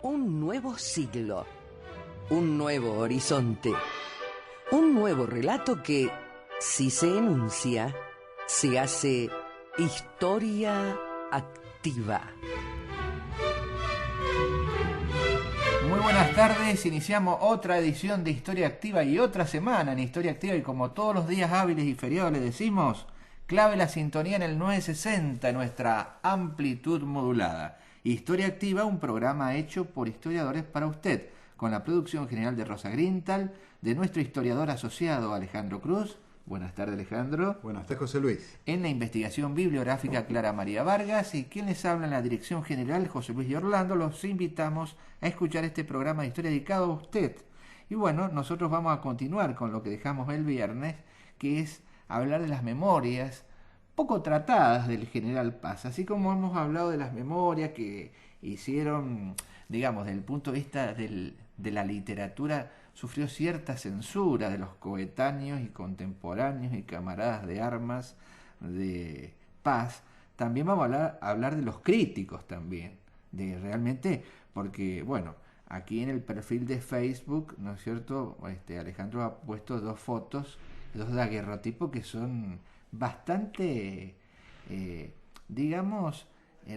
Un nuevo siglo, un nuevo horizonte, un nuevo relato que, si se enuncia, se hace historia activa. Muy buenas tardes, iniciamos otra edición de Historia Activa y otra semana en Historia Activa, y como todos los días hábiles y feriados le decimos, clave la sintonía en el 960, nuestra amplitud modulada. Historia Activa, un programa hecho por historiadores para usted, con la producción general de Rosa Grintal, de nuestro historiador asociado Alejandro Cruz. Buenas tardes, Alejandro. Buenas tardes, José Luis. En la investigación bibliográfica, Clara María Vargas, y quien les habla en la dirección general, José Luis de Orlando. Los invitamos a escuchar este programa de historia dedicado a usted. Y bueno, nosotros vamos a continuar con lo que dejamos el viernes, que es hablar de las memorias poco tratadas del general Paz, así como hemos hablado de las memorias que hicieron, digamos, desde el punto de vista de la literatura, sufrió cierta censura de los coetáneos y contemporáneos y camaradas de armas de Paz. También vamos a hablar de los críticos también, de realmente, porque, bueno, aquí en el perfil de Facebook, ¿no es cierto?, Alejandro ha puesto dos fotos, dos daguerrotipos que son bastante, digamos,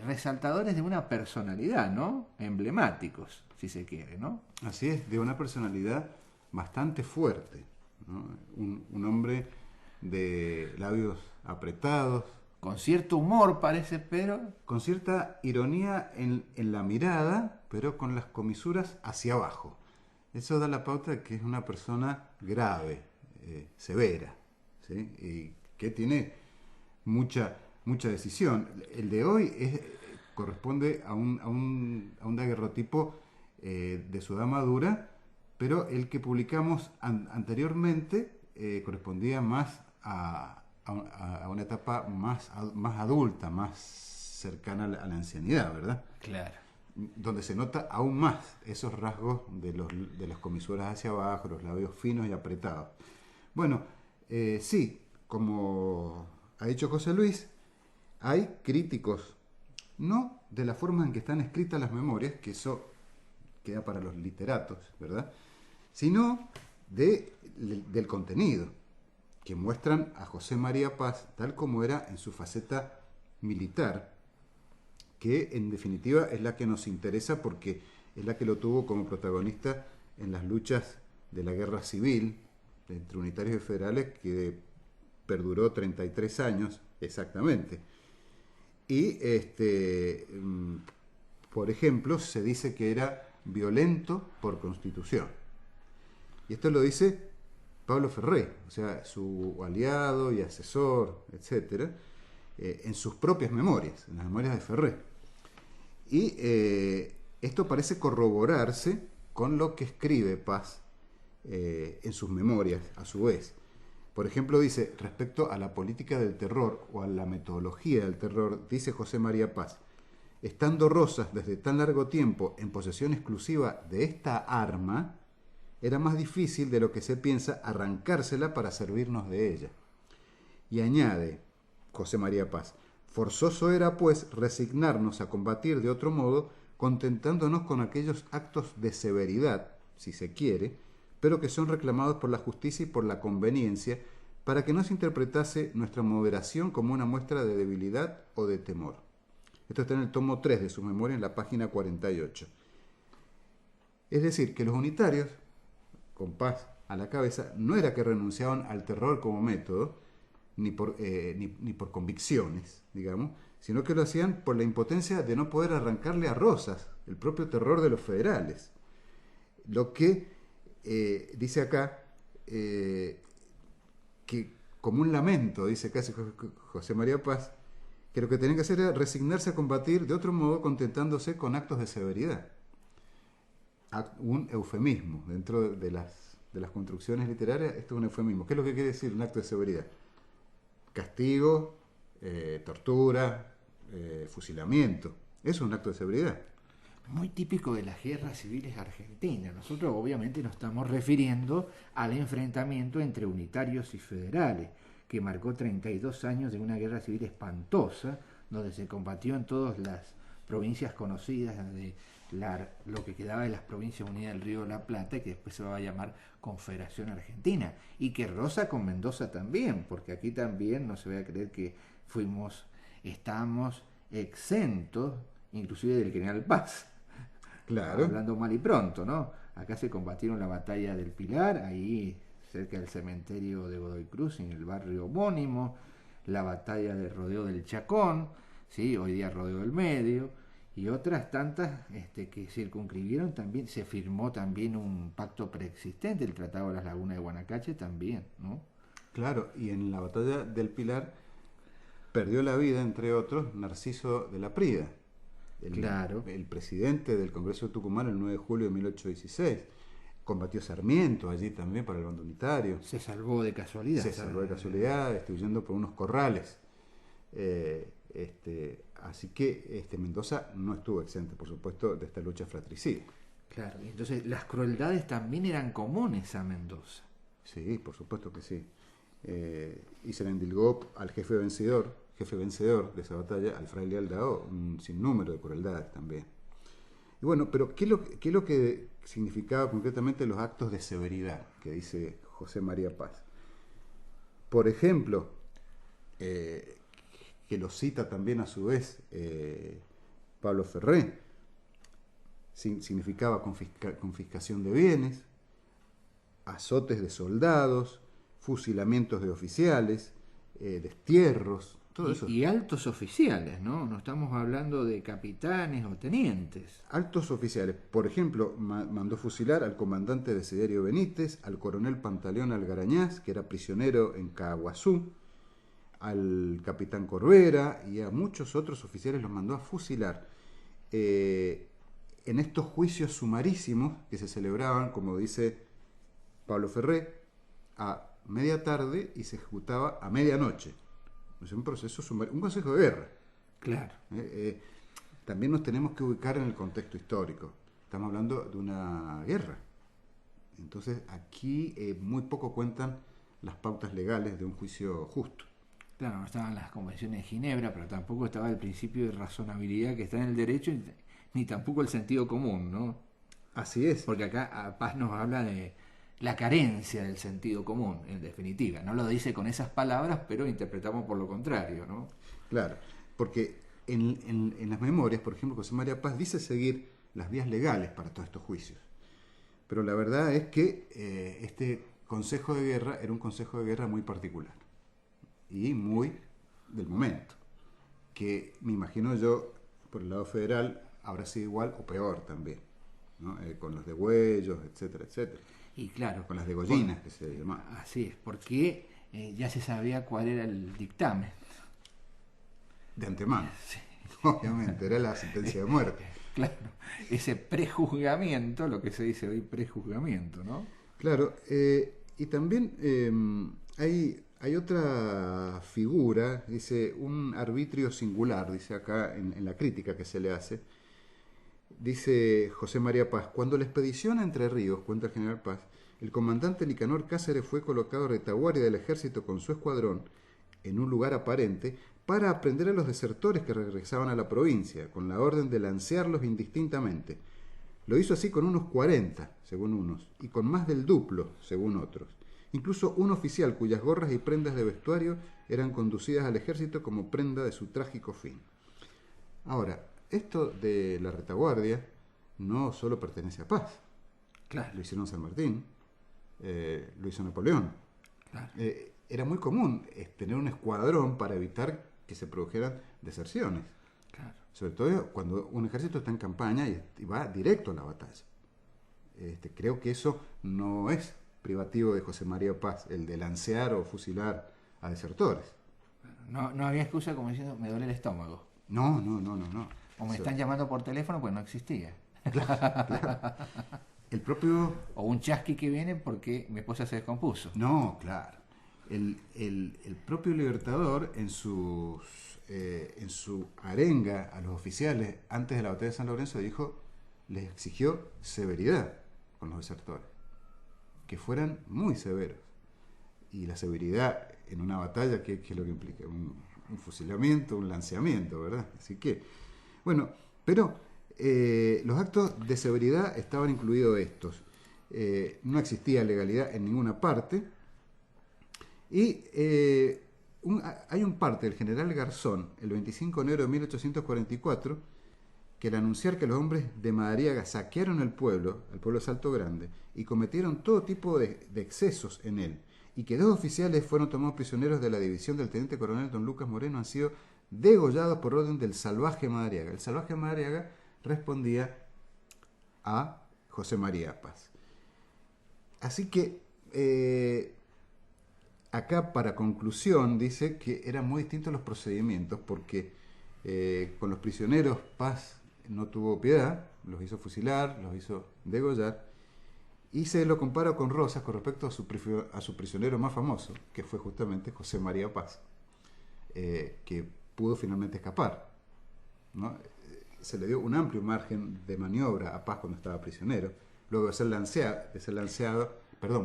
resaltadores de una personalidad, ¿no? Emblemáticos, si se quiere, ¿no? Así es, de una personalidad bastante fuerte, ¿no? Un hombre de labios apretados. Con cierto humor parece, pero... Con cierta ironía en la mirada, pero con las comisuras hacia abajo. Eso da la pauta de que es una persona grave, severa, ¿sí? Y que tiene mucha decisión. El de hoy corresponde a un daguerrotipo de su edad madura, pero el que publicamos anteriormente correspondía más a una etapa más adulta, más cercana a la ancianidad, ¿verdad? Claro. Donde se nota aún más esos rasgos de las comisuras hacia abajo, los labios finos y apretados. Bueno, sí, como ha dicho José Luis, hay críticos, no de la forma en que están escritas las memorias, que eso queda para los literatos, ¿verdad?, sino del contenido, que muestran a José María Paz tal como era en su faceta militar, que en definitiva es la que nos interesa porque es la que lo tuvo como protagonista en las luchas de la guerra civil entre unitarios y federales, que perduró 33 años exactamente. Y por ejemplo, se dice que era violento por constitución. Y esto lo dice Pablo Ferré, o sea, su aliado y asesor, etcétera, en sus propias memorias, en las memorias de Ferré. Y esto parece corroborarse con lo que escribe Paz en sus memorias, a su vez. Por ejemplo, dice, respecto a la política del terror o a la metodología del terror, dice José María Paz: estando Rosas desde tan largo tiempo en posesión exclusiva de esta arma, era más difícil de lo que se piensa arrancársela para servirnos de ella. Y añade José María Paz: forzoso era, pues, resignarnos a combatir de otro modo, contentándonos con aquellos actos de severidad, si se quiere, pero que son reclamados por la justicia y por la conveniencia, para que no se interpretase nuestra moderación como una muestra de debilidad o de temor. Esto está en el tomo 3 de sus memorias, en la página 48. Es decir, que los unitarios, con Paz a la cabeza, no era que renunciaban al terror como método, ni por convicciones, digamos, sino que lo hacían por la impotencia de no poder arrancarle a Rosas el propio terror de los federales. Lo que dice acá, que como un lamento, dice casi José María Paz, que lo que tenían que hacer era resignarse a combatir de otro modo, contentándose con actos de severidad. Un eufemismo dentro de las construcciones literarias. Esto es un eufemismo. ¿Qué es lo que quiere decir un acto de severidad? Castigo, tortura, fusilamiento. Eso es un acto de severidad. Muy típico de las guerras civiles argentinas. Nosotros obviamente nos estamos refiriendo al enfrentamiento entre unitarios y federales, que marcó 32 años de una guerra civil espantosa, donde se combatió en todas las provincias conocidas de lo que quedaba de las Provincias Unidas del Río de la Plata, que después se va a llamar Confederación Argentina, y que roza con Mendoza también, porque aquí también no se vaya a creer que estábamos exentos, inclusive del General Paz. Claro. Hablando mal y pronto, ¿no? Acá se combatieron la batalla del Pilar, ahí cerca del cementerio de Godoy Cruz, en el barrio homónimo, la batalla del Rodeo del Chacón, ¿sí? Hoy día Rodeo del Medio, y otras tantas que circunscribieron también. Se firmó también un pacto preexistente, el Tratado de las Lagunas de Guanacache también, ¿no? Claro, y en la batalla del Pilar perdió la vida, entre otros, Narciso de la Prida, el presidente del Congreso de Tucumán el 9 de julio de 1816. Combatió Sarmiento allí también para el bando unitario. Se salvó de casualidad. Se salvó de casualidad, huyendo por unos corrales. Así que Mendoza no estuvo exento, por supuesto, de esta lucha fratricida. Claro, y entonces las crueldades también eran comunes a Mendoza. Sí, por supuesto que sí. Y se le endilgó al jefe vencedor de esa batalla, al fraile Aldao, un sinnúmero de crueldades también. Y bueno, pero ¿qué es lo que significaba concretamente los actos de severidad que dice José María Paz? Por ejemplo, que lo cita también a su vez Pablo Ferré, significaba confiscación de bienes, azotes de soldados, fusilamientos de oficiales, destierros, todo eso. Y altos oficiales, ¿no? No estamos hablando de capitanes o tenientes. Altos oficiales. Por ejemplo, mandó fusilar al comandante Desiderio Benítez, al coronel Pantaleón Algarañaz, que era prisionero en Caguazú, al capitán Corbera y a muchos otros oficiales los mandó a fusilar. En estos juicios sumarísimos que se celebraban, como dice Pablo Ferré, a media tarde y se ejecutaba a medianoche. Es un proceso sumario, un consejo de guerra. Claro. También nos tenemos que ubicar en el contexto histórico. Estamos hablando de una guerra. Entonces aquí muy poco cuentan las pautas legales de un juicio justo. Claro, no estaban las convenciones de Ginebra, pero tampoco estaba el principio de razonabilidad que está en el derecho, ni tampoco el sentido común, ¿no? Así es. Porque acá Paz nos habla de la carencia del sentido común, en definitiva. No lo dice con esas palabras, pero interpretamos por lo contrario, ¿no? Claro, porque en las memorias, por ejemplo, José María Paz dice seguir las vías legales para todos estos juicios. Pero la verdad es que este consejo de guerra era un consejo de guerra muy particular y muy del momento, que me imagino yo, por el lado federal, habrá sido igual o peor también, ¿no? Con los degüellos, etcétera, etcétera. Y claro, con las degollinas que se llamaban. Así es, porque ya se sabía cuál era el dictamen. De antemano. Sí. Obviamente, era la sentencia de muerte. Claro, ese prejuzgamiento, lo que se dice hoy prejuzgamiento, ¿no? Claro, y también hay otra figura, dice, un arbitrio singular, dice acá en la crítica que se le hace. Dice José María Paz, cuando la expedición a Entre Ríos, cuenta el general Paz, el comandante Nicanor Cáceres fue colocado a retaguardia del ejército con su escuadrón en un lugar aparente para aprender a los desertores que regresaban a la provincia, con la orden de lancearlos indistintamente. Lo hizo así con unos 40, según unos, y con más del duplo, según otros. Incluso un oficial cuyas gorras y prendas de vestuario eran conducidas al ejército como prenda de su trágico fin. Ahora, esto de la retaguardia no solo pertenece a Paz. Claro. Lo hicieron San Martín, lo hizo Napoleón. Claro. Era muy común tener un escuadrón para evitar que se produjeran deserciones. Claro. Sobre todo cuando un ejército está en campaña y va directo a la batalla. Creo que eso no es privativo de José María Paz, el de lancear o fusilar a desertores. No había excusa como diciendo, me duele el estómago. No. O me están llamando por teléfono, pues no existía. Claro. El propio... O un chasqui que viene porque mi esposa se descompuso. No, claro. El propio Libertador en su arenga a los oficiales antes de la batalla de San Lorenzo les exigió severidad con los desertores, que fueran muy severos. Y la severidad en una batalla, ¿qué es lo que implica? Un fusilamiento, un lanceamiento, ¿verdad? Así que, bueno, Pero los actos de severidad estaban incluidos estos. No existía legalidad en ninguna parte. Y hay un parte del general Garzón, el 25 de enero de 1844, que al anunciar que los hombres de Madariaga saquearon el pueblo de Salto Grande, y cometieron todo tipo de excesos en él, y que 2 oficiales fueron tomados prisioneros de la división del teniente coronel don Lucas Moreno, han sido degollados por orden del salvaje Madariaga. El salvaje Madariaga respondía a José María Paz. Así que acá, para conclusión, dice que eran muy distintos los procedimientos, porque con los prisioneros Paz no tuvo piedad, los hizo fusilar, los hizo degollar, y se lo compara con Rosas con respecto a su prisionero más famoso, que fue justamente José María Paz, que pudo finalmente escapar, ¿no? Se le dio un amplio margen de maniobra a Paz cuando estaba prisionero, luego de ser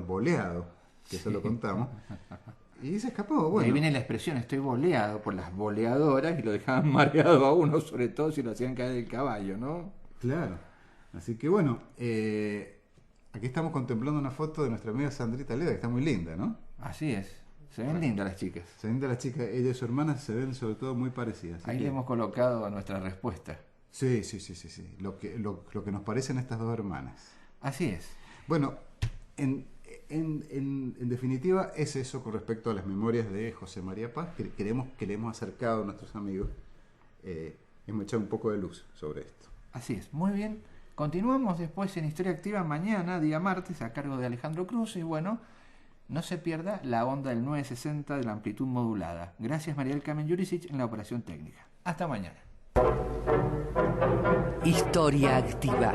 boleado, que eso lo contamos, y se escapó. Bueno. Ahí viene la expresión, estoy boleado por las boleadoras, y lo dejaban mareado a uno, sobre todo si lo hacían caer del caballo, ¿no? Claro. Así que bueno, aquí estamos contemplando una foto de nuestra amiga Sandrita Leda, que está muy linda, ¿no? Así es. Se ven lindas las chicas. Se ven lindas las chicas. Ella y su hermana se ven sobre todo muy parecidas. Ahí le hemos colocado nuestra respuesta. Sí. Lo que nos parecen estas 2 hermanas. Así es. Bueno, en definitiva es eso con respecto a las memorias de José María Paz, que creemos que le hemos acercado a nuestros amigos. Hemos echado un poco de luz sobre esto. Así es, muy bien. Continuamos después en Historia Activa mañana, día martes, a cargo de Alejandro Cruz. Y bueno, no se pierda la onda del 960 de la amplitud modulada. Gracias, Mariel Kamen Jurisic, en la operación técnica. Hasta mañana. Historia Activa.